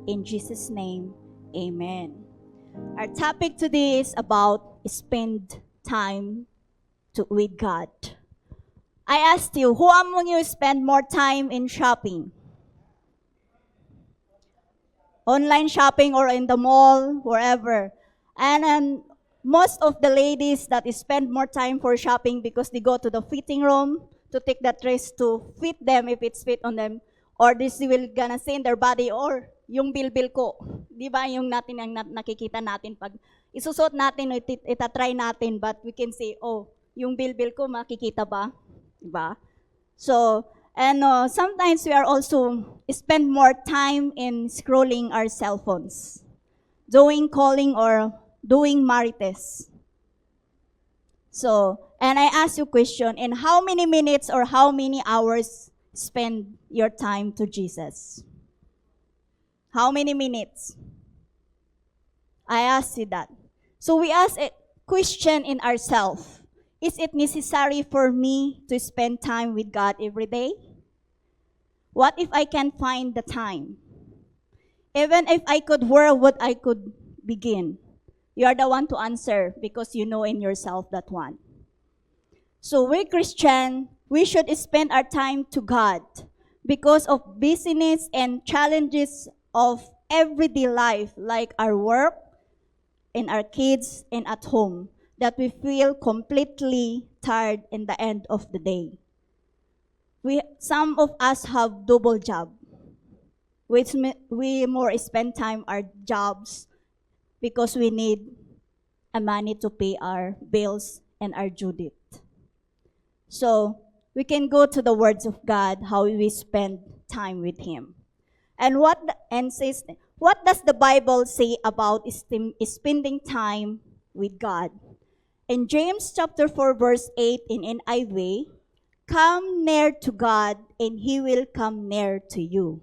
In Jesus' name, amen. Our topic today is about spend time with God. I asked you, who among you spend more time in shopping? Online shopping or in the mall, wherever. And most of the ladies that spend more time for shopping because they go to the fitting room to take that dress to fit them if it's fit on them, or this will gonna say in their body, or yung bilbil ko. Di ba yung natin ang nakikita natin pag isusot natin, itatry natin, but we can say, oh, yung bilbil ko makikita ba? Di ba? So, and sometimes we are also spend more time in scrolling our cell phones, doing calling or doing marites. So, and I ask you a question, in how many minutes or how many hours spend your time to Jesus? How many minutes? I ask you that. So we ask a question in ourselves. Is it necessary for me to spend time with God every day? What if I can find the time? Even if I could, where would I could begin? You are the one to answer because you know in yourself that one. So we Christian, we should spend our time to God because of busyness and challenges of everyday life, like our work and our kids and at home, that we feel completely tired in the end of the day. Some of us have double job, which we more spend time our jobs because we need a money to pay our bills and our due debt. So we can go to the words of God, how we spend time with Him. And what does the Bible say about spending time with God? In James chapter 4 verse 8 in NIV, come near to God and He will come near to you.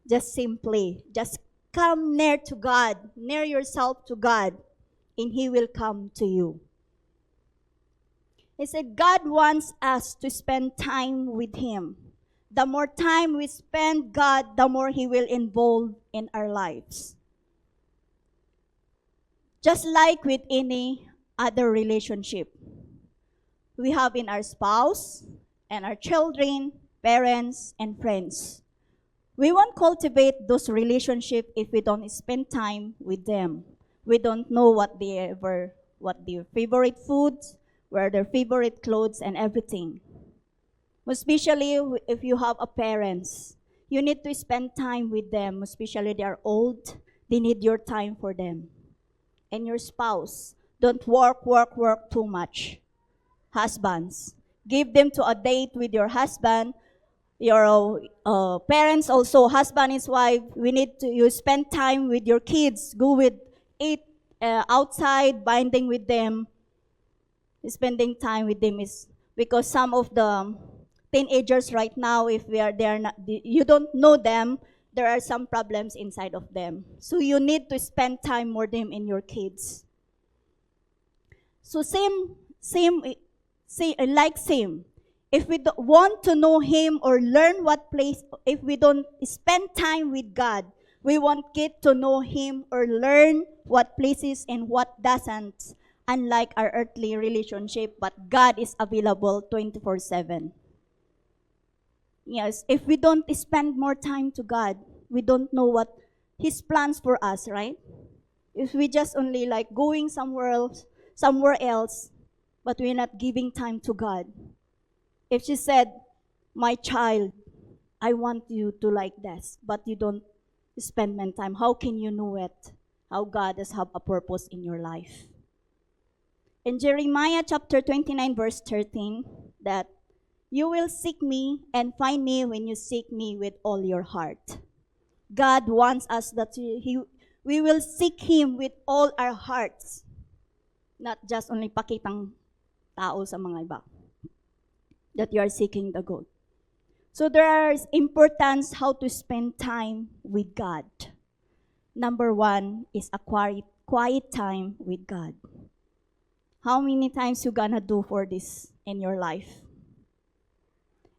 Just simply, just come near to God, near yourself to God, and He will come to you. He said God wants us to spend time with Him. The more time we spend God, the more He will involve in our lives. Just like with any other relationship, we have in our spouse and our children, parents, and friends. We won't cultivate those relationships if we don't spend time with them. We don't know what their favorite foods, where their favorite clothes, and everything. Especially if you have a parents, you need to spend time with them. Especially they are old, they need your time for them. And your spouse, don't work too much. Husbands, give them to a date with your husband. Your parents also, husband and wife, you spend time with your kids. Go with eat outside, binding with them. Spending time with them is because some of the teenagers right now, if they are not, you don't know them, there are some problems inside of them. So you need to spend time more them in your kids. So same. If we want to know Him or learn what place, if we don't spend time with God, we won't get to know Him or learn what places and what doesn't, unlike our earthly relationship, but God is available 24/7. Yes, if we don't spend more time to God, we don't know what His plans for us, right? If we just only like going somewhere else, but we're not giving time to God. If she said, my child, I want you to like this, but you don't spend my time, how can you know it? How God does have a purpose in your life. In Jeremiah chapter 29 verse 13, that you will seek me and find me when you seek me with all your heart. God wants us that we will seek Him with all our hearts, not just only pakitang tao sa mga iba, that you are seeking the good. So there is importance how to spend time with God. Number one is a quiet time with God. How many times you gonna do for this in your life?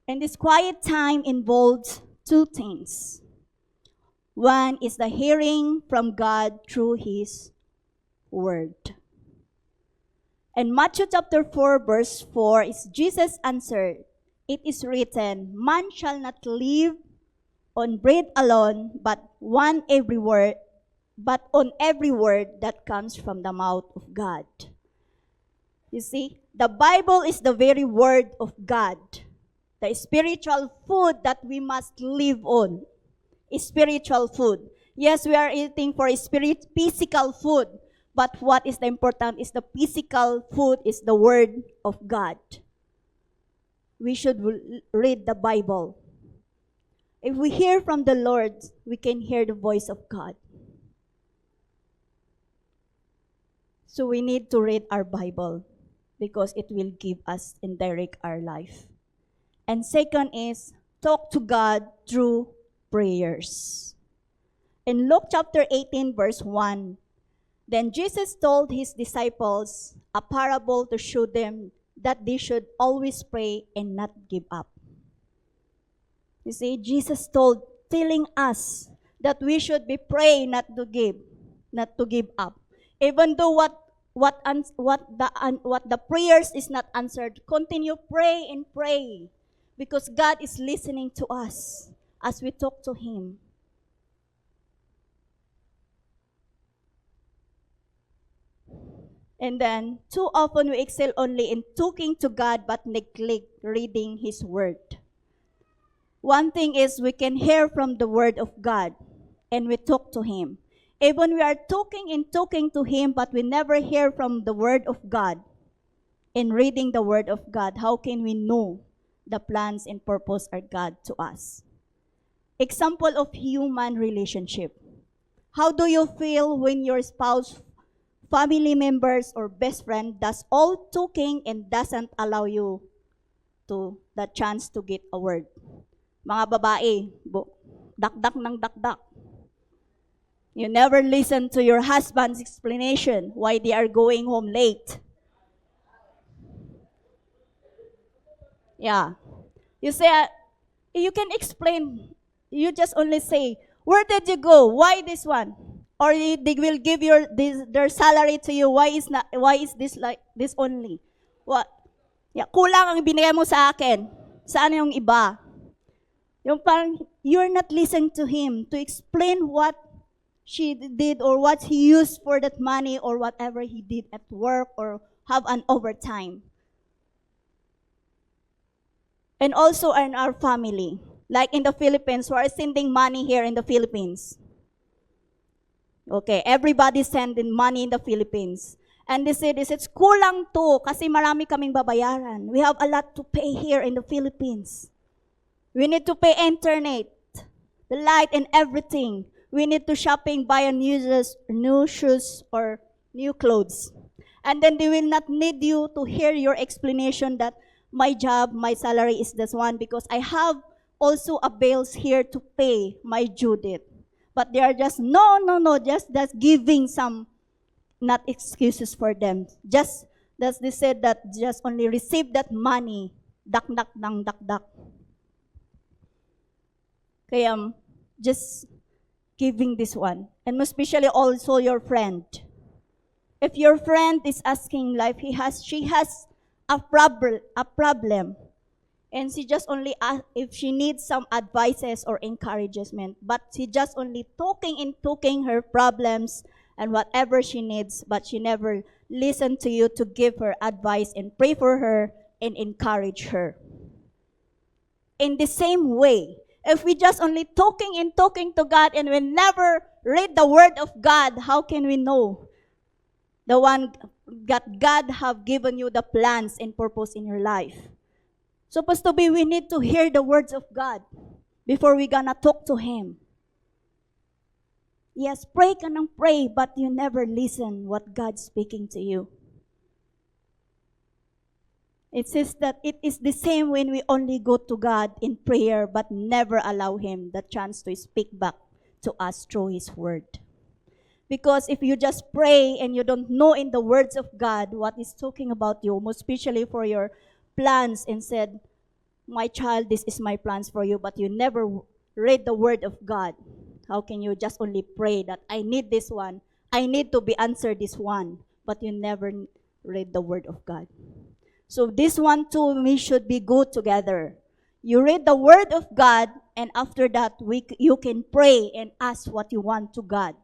And this quiet time involves two things. One is the hearing from God through His Word. And Matthew chapter 4, verse 4 is Jesus answered, "It is written, man shall not live on bread alone, but on every word that comes from the mouth of God." You see, the Bible is the very word of God. The spiritual food that we must live on is spiritual food. Yes, we are eating for physical food, but what is the important is the physical food is the word of God. We should read the Bible. If we hear from the Lord, we can hear the voice of God. So we need to read our Bible because it will give us and direct our life. And second is, talk to God through prayers. In Luke chapter 18, verse 1, then Jesus told his disciples a parable to show them that they should always pray and not give up. You see, Jesus telling us that we should be praying, not to give up. Even though what the prayers is not answered, continue pray and pray, because God is listening to us as we talk to Him. And then, too often we excel only in talking to God but neglect reading His Word. One thing is we can hear from the Word of God and we talk to Him. Even we are talking to Him but we never hear from the Word of God and reading the Word of God, how can we know the plans and purpose of God to us? Example of human relationship. How do you feel when your spouse, family members, or best friend does all talking and doesn't allow you to the chance to get a word? Mga babae, dakdak ng dakdak. You never listen to your husband's explanation why they are going home late. Yeah. You say, you can explain. You just only say, where did you go? Why this one? Or they will give their salary to you. Why is this like this only? What? Yeah, kulang ang binigay mo sa akin. Saan yung iba? Yung parang you're not listening to him to explain what she did or what he used for that money or whatever he did at work or have an overtime. And also in our family, like in the Philippines, we are sending money here in the Philippines. Okay, everybody sending money in the Philippines. And they say, it's kulang to kasi marami kaming babayaran. We have a lot to pay here in the Philippines. We need to pay internet, the light and everything. We need to shopping, buy new shoes or new clothes. And then they will not need you to hear your explanation that my job, my salary is this one because I have also a bills here to pay my due debt. But they are just, just giving some, not excuses for them. Just, as they said that just only receive that money, dak. Kaya just giving this one. And especially also your friend. If your friend is asking life, she has a problem. And she just only ask if she needs some advices or encouragement. But she just only talking her problems and whatever she needs. But she never listen to you to give her advice and pray for her and encourage her. In the same way, if we just only talking to God and we never read the Word of God, how can we know the one that God have given you the plans and purpose in your life? Supposed to be, we need to hear the words of God before we gonna talk to Him. Yes, pray ka nang pray, but you never listen what God's speaking to you. It says that it is the same when we only go to God in prayer, but never allow Him the chance to speak back to us through His Word. Because if you just pray and you don't know in the words of God what He's talking about you, most especially for your plans, and said, my child, this is my plans for you, but you never read the Word of God, How can you just only pray that I need this one, I need to be answered this one, but you never read the Word of God? So this one too, we should be good together. You read the Word of God, and after that, you can pray and ask what you want to God.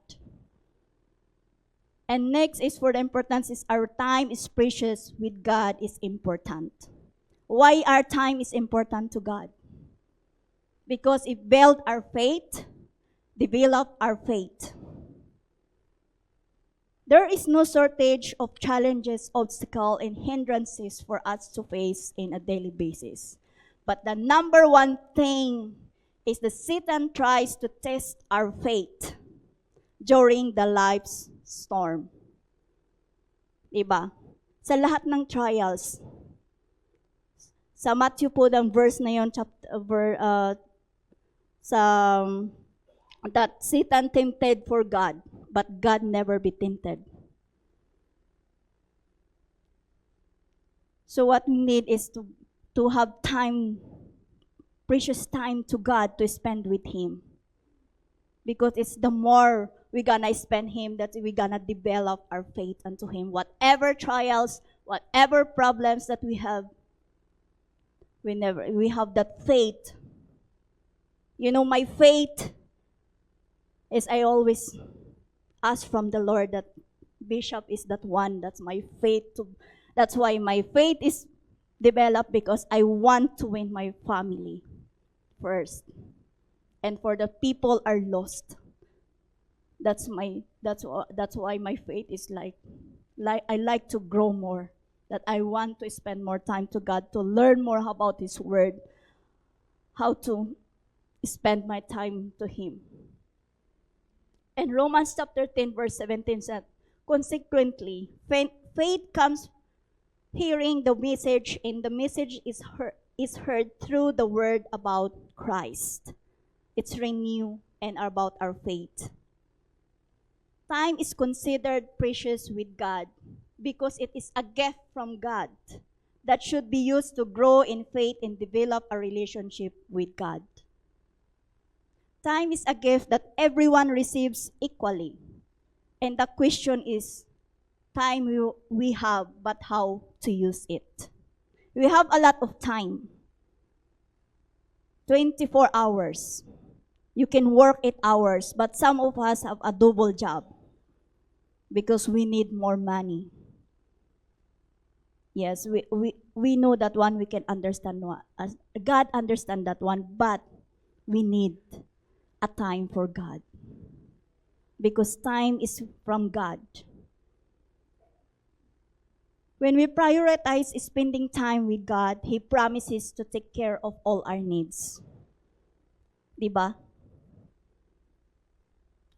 And next is for the importance is our time is precious with God is important. Why our time is important to God? Because it builds our faith, develop our faith. There is no shortage of challenges, obstacles, and hindrances for us to face in a daily basis. But the number one thing is the Satan tries to test our faith during the life's storm. Diba? Sa lahat ng trials, sa Matthew po ng verse na yun, that Satan tempted for God, but God never be tempted. So what we need is to have time, precious time to God to spend with Him. Because it's the more we're gonna spend Him that we're gonna develop our faith unto Him. Whatever trials, whatever problems that we have, we have that faith. You know, my faith is I always ask from the Lord that Bishop is that one. That's my faith. That's why my faith is developed, because I want to win my family first. And for the people are lost. That's why my faith is like I like to grow more. That I want to spend more time to God, to learn more about His Word, how to spend my time to Him. And Romans chapter 10 verse 17 said, consequently, faith comes hearing the message, and the message is heard through the word about Christ. It's renewed and about our faith. Time is considered precious with God because it is a gift from God that should be used to grow in faith and develop a relationship with God. Time is a gift that everyone receives equally. And the question is, time we have, but how to use it. We have a lot of time. 24 hours. You can work 8 hours, but some of us have a double job because we need more money. Yes, we know that one, we can understand one. God understand that one, but we need a time for God. Because time is from God. When we prioritize spending time with God, He promises to take care of all our needs. Diba?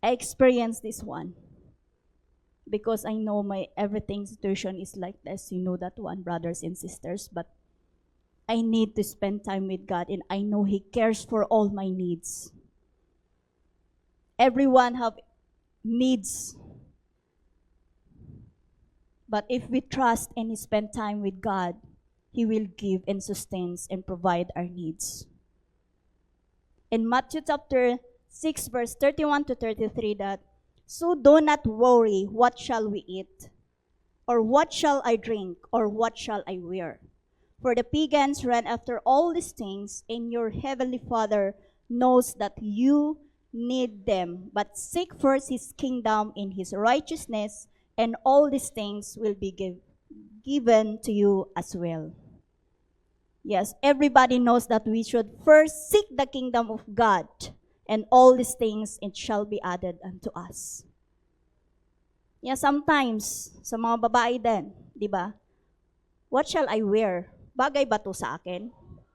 I experienced this one. Because I know my everything situation is like this. You know that one, brothers and sisters. But I need to spend time with God, and I know He cares for all my needs. Everyone have needs. But if we trust and spend time with God, He will give and sustains and provide our needs. In Matthew chapter 6 verse 31 to 33 that, so do not worry, what shall we eat? Or what shall I drink? Or what shall I wear? For the pagans run after all these things, and your heavenly Father knows that you need them. But seek first His kingdom and His righteousness, and all these things will be given to you as well. Yes, everybody knows that we should first seek the kingdom of God, and all these things it shall be added unto us. Yeah, sometimes, sa mga babae din, di ba? What shall I wear? Bagay ba to sa akin?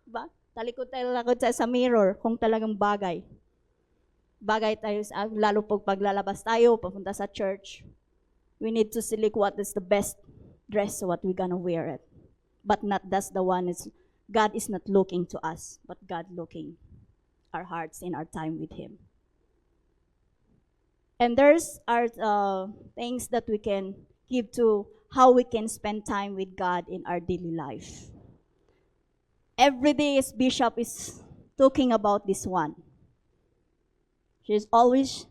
Diba? Talikod sa mirror kung talagang bagay. Bagay tayo, lalo pag lalabas tayo, papunta sa church. We need to select what is the best dress, what we're gonna wear it. But not that's the one, God is not looking to us, but God looking our hearts in our time with Him. And there's our things that we can give to how we can spend time with God in our daily life. Every day, as Bishop is talking about this one. She's always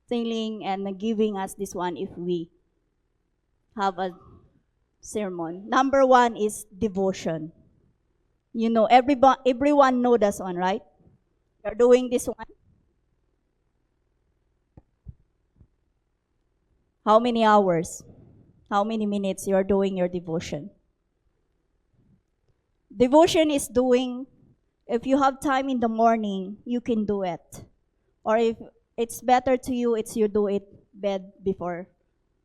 telling and giving us this one if we have a sermon. Number one is devotion. You know, everyone know this one, right? You're doing this one. How many hours? How many minutes you're doing your devotion? Devotion is doing, if you have time in the morning, you can do it. Or if it's better to you, it's you do it before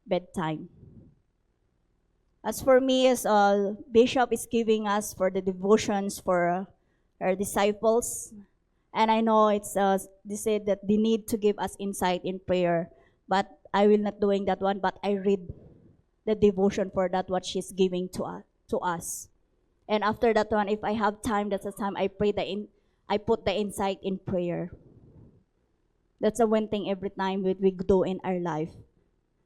bedtime. As for me, as Bishop is giving us for the devotions for our disciples, and I know it's they said that they need to give us insight in prayer, but I will not doing that one. But I read the devotion for that what she's giving to us, and after that one, if I have time, that's the time I pray I put the insight in prayer. That's the one thing every time we do in our life,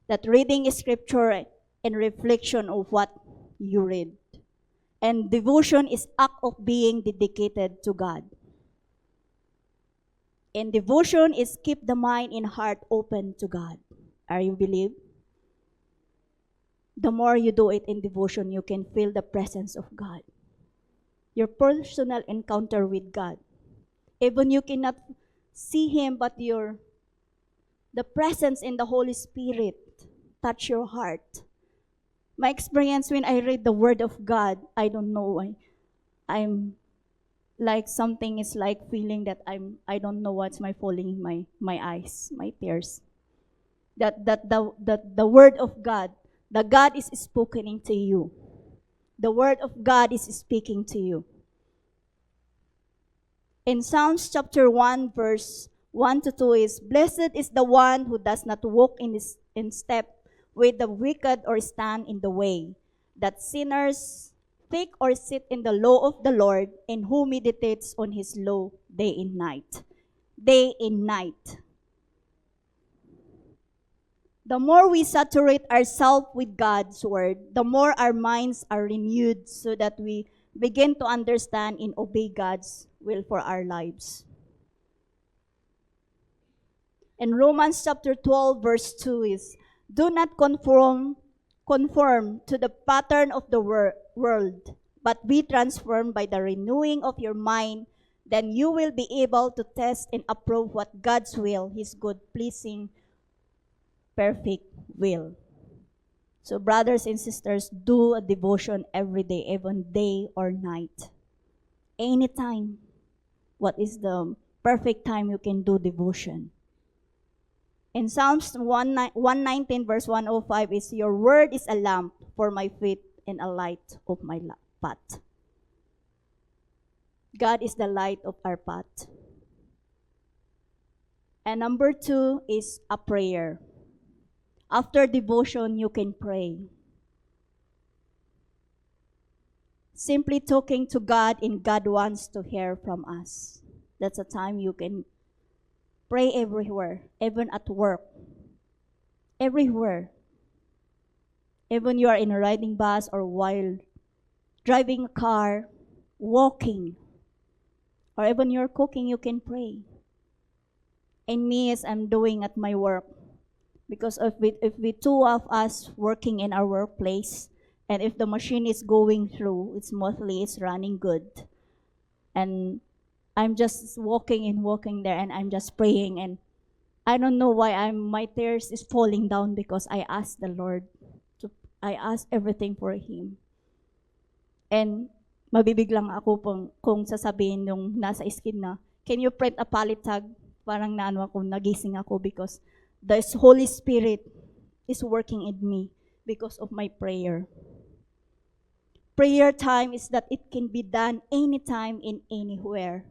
that reading scripture and reflection of what you read. And devotion is act of being dedicated to God. And devotion is keep the mind and heart open to God. Are you believe? The more you do it in devotion, you can feel the presence of God. Your personal encounter with God. Even you cannot see Him, but the presence in the Holy Spirit touch your heart. My experience when I read the Word of God, I don't know why. I'm like something is like feeling that I don't know what's my falling in my eyes, my tears. That the Word of God, the God is speaking to you. The Word of God is speaking to you. In Psalms chapter 1, verse 1 to 2 is, Blessed is the one who does not walk in step with the wicked or stand in the way, that sinners take or sit in the law of the Lord, and who meditates on His law day and night. Day and night. The more we saturate ourselves with God's Word, the more our minds are renewed so that we begin to understand and obey God's will for our lives. In Romans chapter 12, verse 2 is, Do not conform to the pattern of the world, but be transformed by the renewing of your mind. Then you will be able to test and approve what God's will, His good, pleasing, perfect will. So brothers and sisters, do a devotion every day, even day or night. Anytime. What is the perfect time you can do devotion? In Psalms 119 verse 105 is, Your word is a lamp for my feet and a light of my path. God is the light of our path. And number 2 is a prayer. After devotion, you can pray. Simply talking to God, and God wants to hear from us. That's a time you can pray everywhere, even at work. Everywhere. Even you are in a riding bus or while driving a car, walking, or even you're cooking, you can pray. And me, as I'm doing at my work, because if we two of us working in our workplace, and if the machine is going through, it's running good. And I'm just walking there, and I'm just praying, and I don't know why my tears is falling down, because I asked the Lord, I asked everything for Him. And mabibiglang ako kung sasabihin nung nasa skin na, can you print a pallet tag? Parang naano ako, nagising ako, because the Holy Spirit is working in me because of my prayer. Prayer time is that it can be done anytime and anywhere.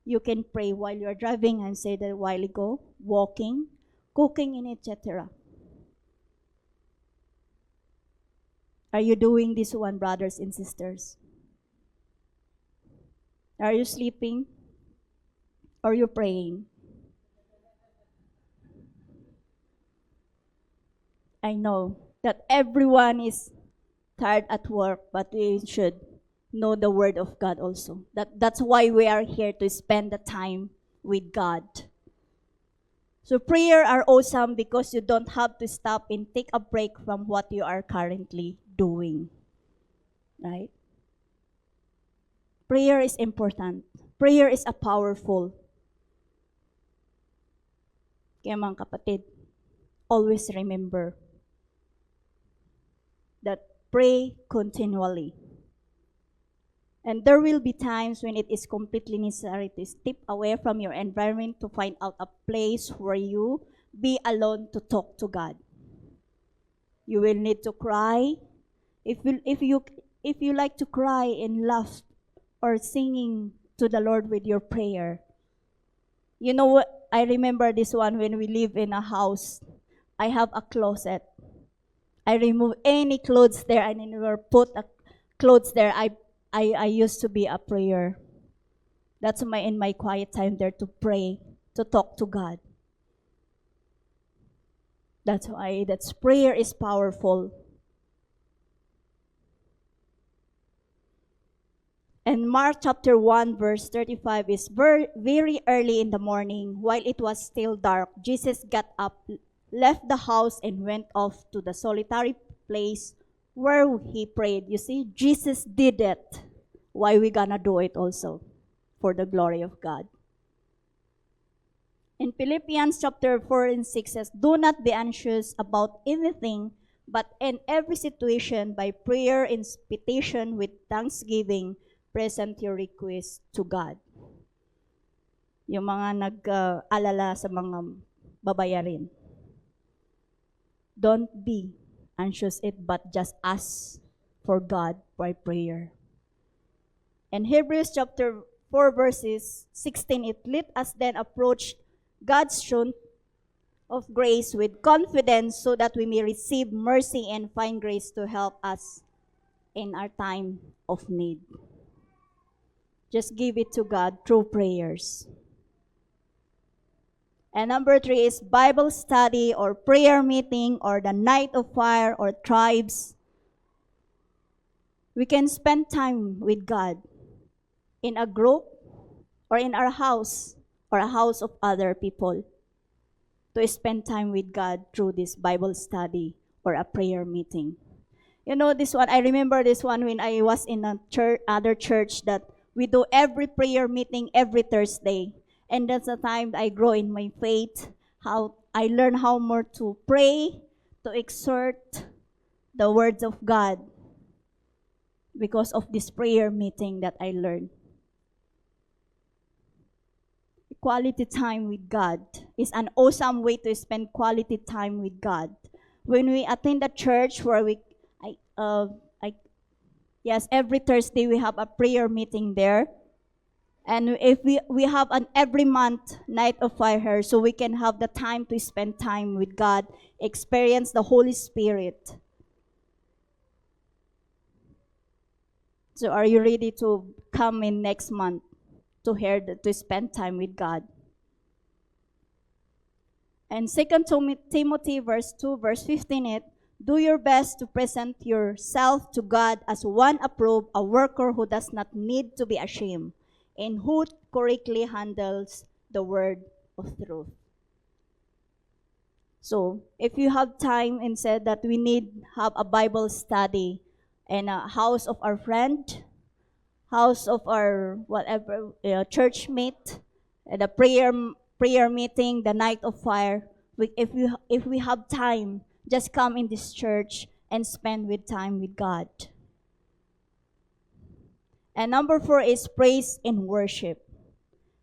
You can pray while you're driving, and said that a while ago, walking, cooking, and etc. Are you doing this one, brothers and sisters? Are you sleeping? Or are you praying? I know that everyone is tired at work, but we should know the Word of God also. That's why we are here, to spend the time with God. So prayer are awesome because you don't have to stop and take a break from what you are currently doing. Right? Prayer is important. Prayer is a powerful. Kaya mga kapatid, always remember that pray continually. And there will be times when it is completely necessary to step away from your environment to find out a place where you be alone to talk to God. You will need to cry. If you like to cry and laugh or singing to the Lord with your prayer. You know what? I remember this one when we live in a house. I have a closet. I remove any clothes there. I never put clothes there. I used to be a prayer. That's in my quiet time there to pray, to talk to God. That's why prayer is powerful. And Mark chapter 1 verse 35 is very early in the morning, while it was still dark, Jesus got up, left the house, and went off to the solitary place where he prayed. You see, Jesus did it. Why we gonna do it also? For the glory of God. In Philippians chapter 4 and 6 says, do not be anxious about anything, but in every situation, by prayer and petition with thanksgiving, present your request to God. Yung mga nag-alala sa mga babayarin. Don't be anxious but just ask for God by prayer. In Hebrews chapter 4 verses 16, it let us then approach God's throne of grace with confidence so that we may receive mercy and find grace to help us in our time of need. Just give it to God through prayers. And number 3 is Bible study or prayer meeting or the night of fire or tribes. We can spend time with God in a group or in our house or a house of other people to spend time with God through this Bible study or a prayer meeting. You know this one, I remember this one when I was in a other church that we do every prayer meeting every Thursday. And that's the time I grow in my faith, how I learn how more to pray, to exhort the words of God because of this prayer meeting that I learned. Quality time with God is an awesome way to spend quality time with God. When we attend a church where every Thursday we have a prayer meeting there. And if we have an every month night of fire, so we can have the time to spend time with God, experience the Holy Spirit. So are you ready to come in next month to spend time with God? And 2 Timothy verse 2, verse 15, do your best to present yourself to God as one approved, a worker who does not need to be ashamed, and who correctly handles the word of truth. So, if you have time and said that we need have a Bible study in a house of our friend, house of our whatever church mate, the prayer meeting, the night of fire, if we have time, just come in this church and spend time with God. And number 4 is praise and worship.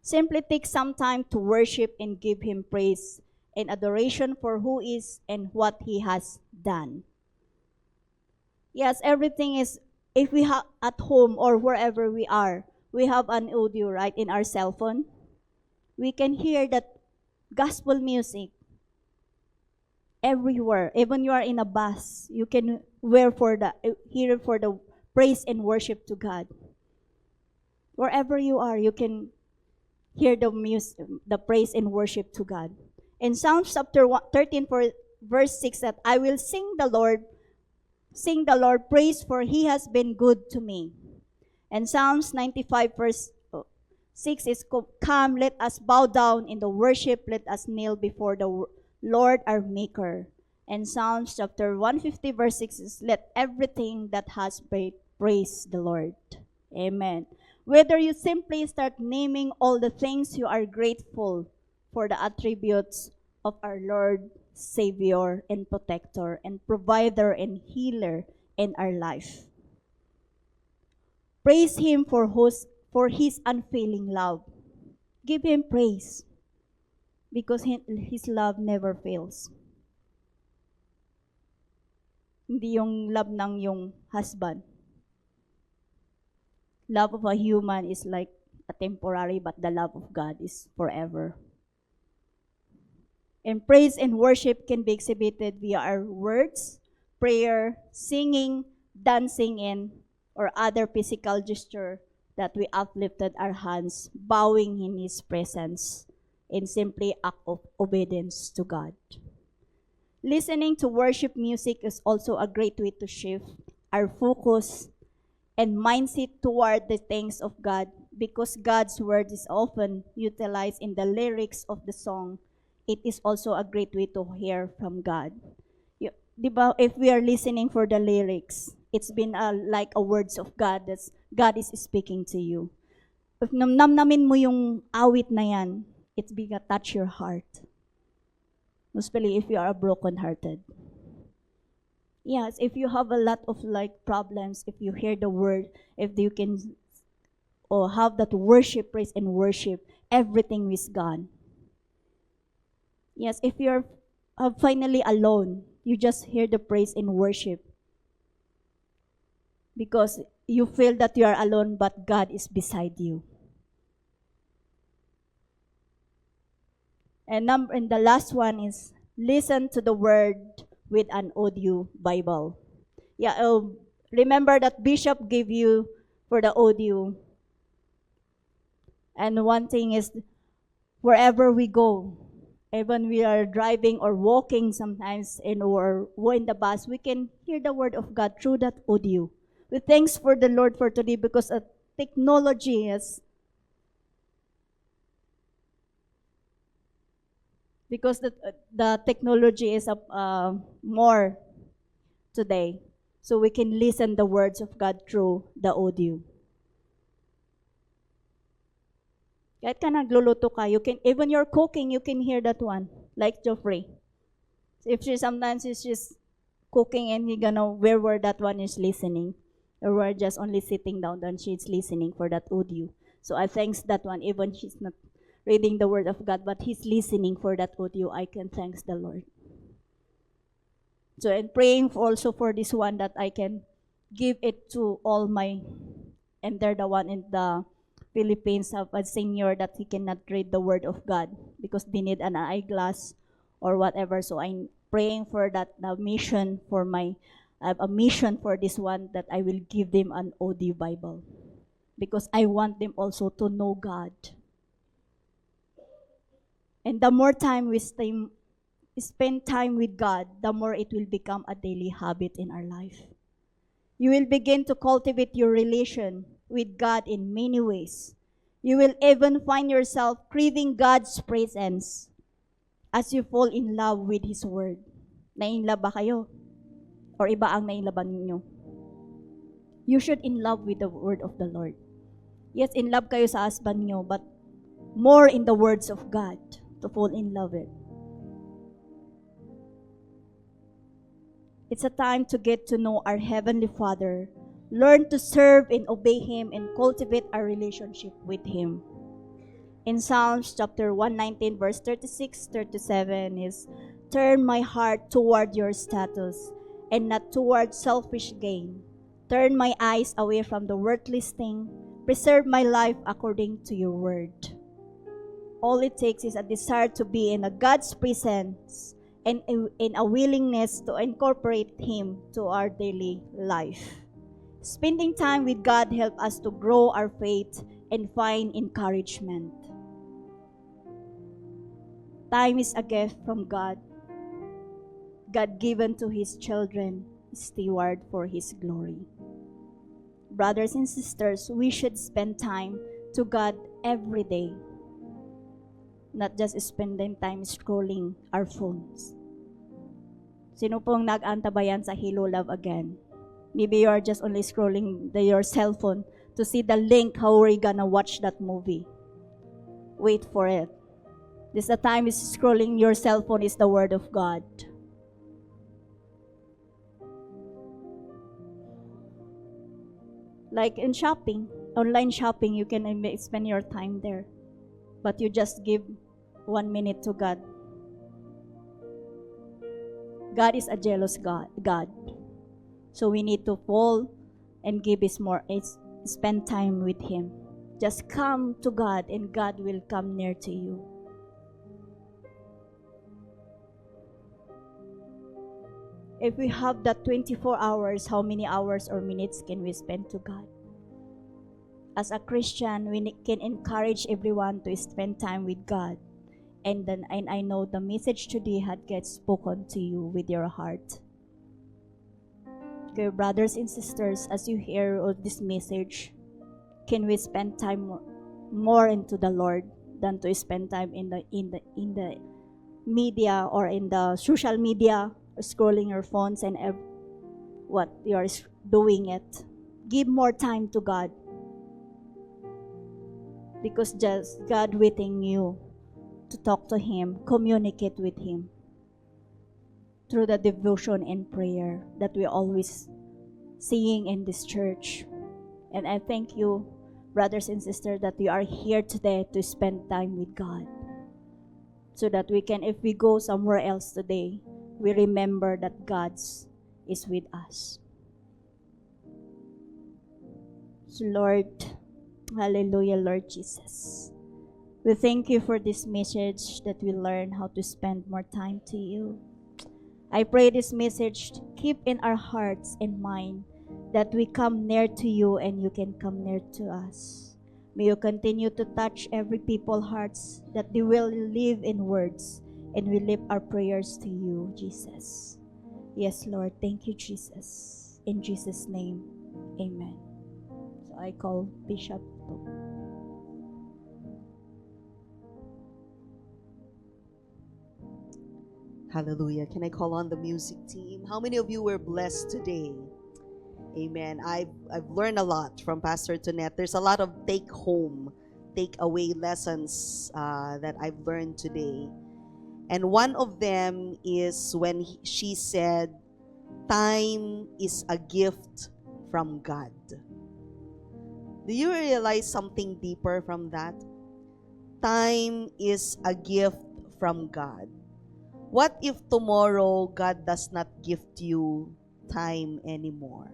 Simply take some time to worship and give Him praise and adoration for who is and what He has done. Yes, everything is, if we have at home or wherever we are, we have an audio, right, in our cell phone. We can hear that gospel music everywhere. Even you are in a bus, you can hear for the praise and worship to God. Wherever you are, you can hear the music, the praise and worship to God. In Psalms chapter 13, verse 6, that I will sing the Lord praise, for He has been good to me. And Psalms 95, verse 6 is, come, let us bow down in the worship, let us kneel before the Lord our Maker. And Psalms chapter 150 verse 6 is, let everything that has breath praise the Lord. Amen. Whether you simply start naming all the things you are grateful for, the attributes of our Lord, Savior, and Protector, and Provider, and Healer in our life. Praise Him for His unfailing love. Give Him praise because His love never fails. Hindi yung love ng yung husband. Love of a human is like a temporary, but the love of God is forever. And praise and worship can be exhibited via our words, prayer, singing, dancing, or other physical gesture that we uplifted our hands, bowing in His presence, in simply act of obedience to God. Listening to worship music is also a great way to shift our focus and mindset toward the things of God, because God's word is often utilized in the lyrics of the song. It is also a great way to hear from God. Diba, if we are listening for the lyrics, it's been like a words of God that God is speaking to you. If namnamin mo yung awit na yan, it's gonna touch your heart. Especially if you are broken-hearted. Yes, if you have a lot of problems, if you hear the word, if you can or have that worship, praise and worship, everything is gone. Yes, if you're finally alone, you just hear the praise and worship because you feel that you are alone, but God is beside you. And the last one is listen to the word with an audio Bible. Yeah, remember that Bishop gave you for the audio. And one thing is, wherever we go, even we are driving or walking sometimes or in the bus, we can hear the word of God through that audio. We thanks for the Lord for today because technology is because the technology is more today, so we can listen the words of God through the audio. Kahit ka nagluluto ka, you can, even you're cooking, you can hear that one, like Joffrey. If sometimes she's just cooking and he gonna where that one is listening, or we're just only sitting down and she's listening for that audio. So I thanks that one, even she's not reading the word of God, but he's listening for that audio. I can thanks the Lord. So and praying also for this one that I can give it to all my, and they're the one in the Philippines have a senior that he cannot read the word of God because they need an eyeglass or whatever. So I'm praying for that mission for a mission for this one that I will give them an audio Bible because I want them also to know God. And the more time we spend time with God, the more it will become a daily habit in our life. You will begin to cultivate your relation with God in many ways. You will even find yourself craving God's presence as you fall in love with His Word. Nainlove ba kayo? Or iba ang nainlaban ninyo? You should in love with the Word of the Lord. Yes, in love kayo sa husband nyo, but more in the words of God to fall in love with. It's a time to get to know our Heavenly Father, learn to serve and obey Him, and cultivate our relationship with Him. In Psalms chapter 119, verse 36-37 is, turn my heart toward your status and not toward selfish gain. Turn my eyes away from the worthless thing. Preserve my life according to your word. All it takes is a desire to be in a God's presence and in a willingness to incorporate Him to our daily life. Spending time with God helps us to grow our faith and find encouragement. Time is a gift from God, God given to His children, steward for His glory. Brothers and sisters, we should spend time to God every day. Not just spending time scrolling our phones. Sino pong nag-antabayan sa Hello Love Again? Maybe you are just only scrolling your cell phone to see the link how we're gonna watch that movie. Wait for it. This the time is scrolling your cell phone is the Word of God. Like in shopping, online shopping, you can spend your time there. But you just give 1 minute to God. God is a jealous God. So we need to fall and spend time with Him. Just come to God and God will come near to you. If we have that 24 hours, how many hours or minutes can we spend to God? As a Christian, we can encourage everyone to spend time with God. And I know the message today had get spoken to you with your heart. Okay, brothers and sisters, as you hear of this message, can we spend time more into the Lord than to spend time in the media or in the social media, or scrolling your phones and what you are doing it? Give more time to God, because just God waiting you to talk to Him, communicate with Him through the devotion and prayer that we always seeing in this church. And I thank you, brothers and sisters, that you are here today to spend time with God, so that we can, if we go somewhere else today, we remember that God is with us. So Lord, hallelujah, Lord Jesus. We thank you for this message that we learn how to spend more time to you. I pray this message keep in our hearts and mind, that we come near to you and you can come near to us. May you continue to touch every people's hearts, that they will live in words, and we lift our prayers to you, Jesus. Yes, Lord. Thank you, Jesus. In Jesus' name, amen. So I call Bishop to. Hallelujah. Can I call on the music team? How many of you were blessed today? Amen. I've learned a lot from Pastor Tonette. There's a lot of take away lessons that I've learned today. And one of them is when she said, time is a gift from God. Do you realize something deeper from that? Time is a gift from God. What if tomorrow God does not gift you time anymore?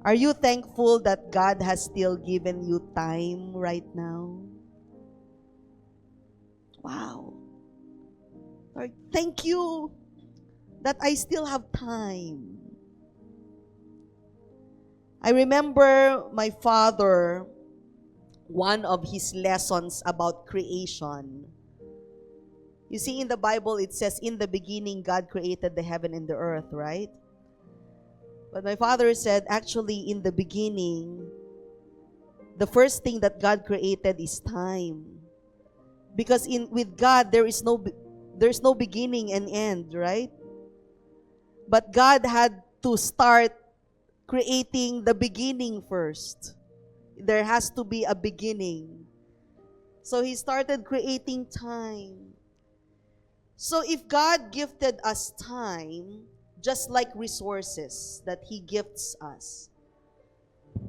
Are you thankful that God has still given you time right now? Wow. Lord, thank you that I still have time. I remember my father, one of his lessons about creation. You see, in the Bible, it says, in the beginning, God created the heaven and the earth, right? But my father said, actually, in the beginning, the first thing that God created is time. Because with God, there's no beginning and end, right? But God had to start creating the beginning first. There has to be a beginning. So He started creating time. So if God gifted us time, just like resources that He gifts us,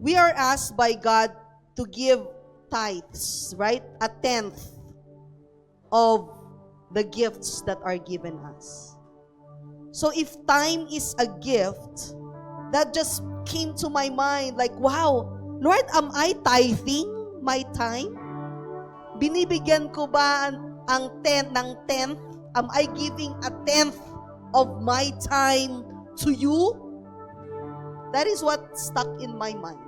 we are asked by God to give tithes, right? 1/10 of the gifts that are given us. So if time is a gift, that just came to my mind like, wow, Lord, am I tithing my time? Binibigyan ko ba ang 10 ng 10th? Am I giving 1/10 of my time to you? That is what stuck in my mind.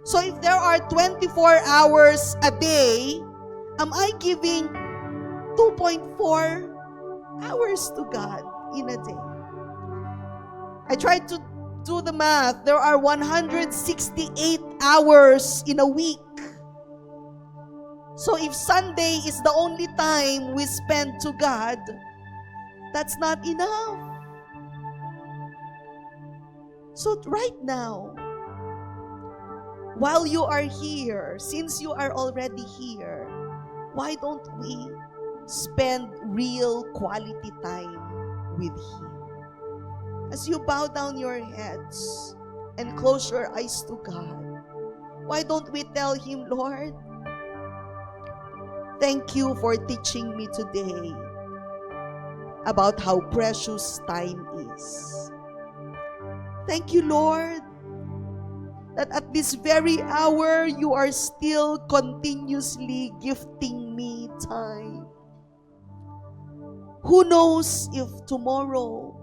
So if there are 24 hours a day, am I giving 2.4 hours to God in a day? I tried to Do the math. There are 168 hours in a week. So if Sunday is the only time we spend to God, that's not enough. So right now, while you are here, since you are already here, why don't we spend real quality time with Him? As you bow down your heads and close your eyes to God, why don't we tell Him, Lord, thank you for teaching me today about how precious time is. Thank you, Lord, that at this very hour, you are still continuously gifting me time. Who knows if tomorrow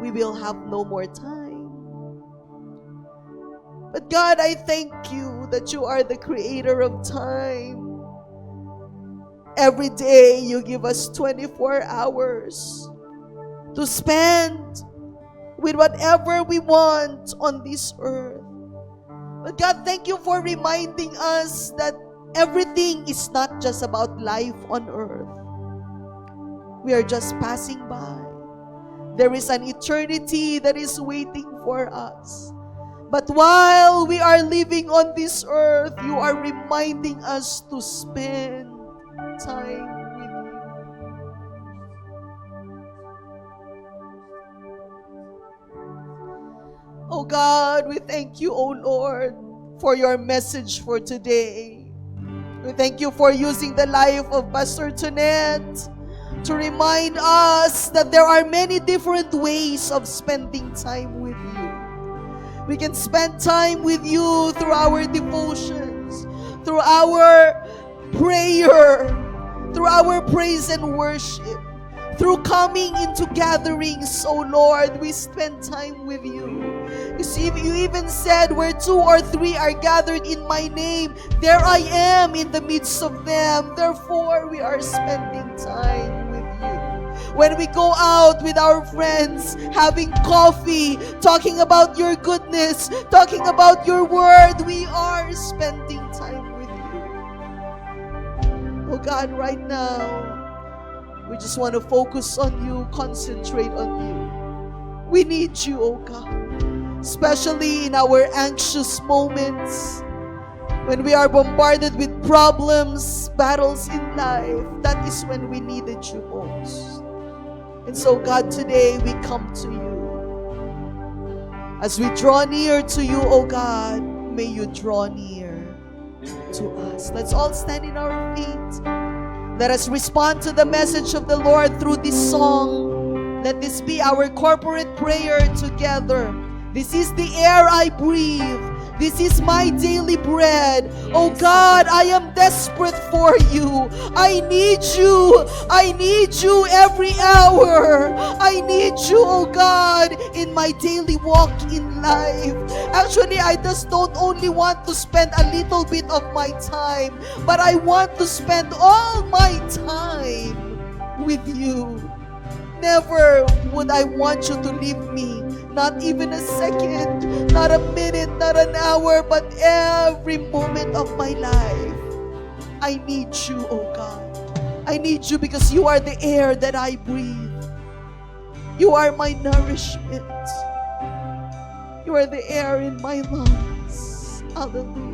we will have no more time. But God, I thank you that you are the creator of time. Every day you give us 24 hours to spend with whatever we want on this earth. But God, thank you for reminding us that everything is not just about life on earth. We are just passing by. There is an eternity that is waiting for us. But while we are living on this earth, you are reminding us to spend time with you. Oh God, we thank you, oh Lord, for your message for today. We thank you for using the life of Pastor Tonette to remind us that there are many different ways of spending time with you. We can spend time with you through our devotions, through our prayer, through our praise and worship, through coming into gatherings. Oh Lord, we spend time with you. You see, you even said, where 2 or 3 are gathered in my name, there I am in the midst of them. Therefore, we are spending time with you. When we go out with our friends, having coffee, talking about your goodness, talking about your word, we are spending time with you. Oh God, right now, we just want to focus on you, concentrate on you. We need you, oh God. Especially in our anxious moments, when we are bombarded with problems, battles in life, that is when we needed you most. And so God, today we come to you. As we draw near to you, oh God, may you draw near to us. Let's all stand in our feet. Let us respond to the message of the Lord through this song. Let this be our corporate prayer together. This is the air I breathe. This is my daily bread. Oh God, I am desperate for you. I need you. I need you every hour. I need you, oh God, in my daily walk in life. Actually, I just don't only want to spend a little bit of my time, but I want to spend all my time with you. Never would I want you to leave me. Not even a second, not a minute, not an hour, but every moment of my life. I need you, oh God. I need you because you are the air that I breathe. You are my nourishment. You are the air in my lungs. Hallelujah.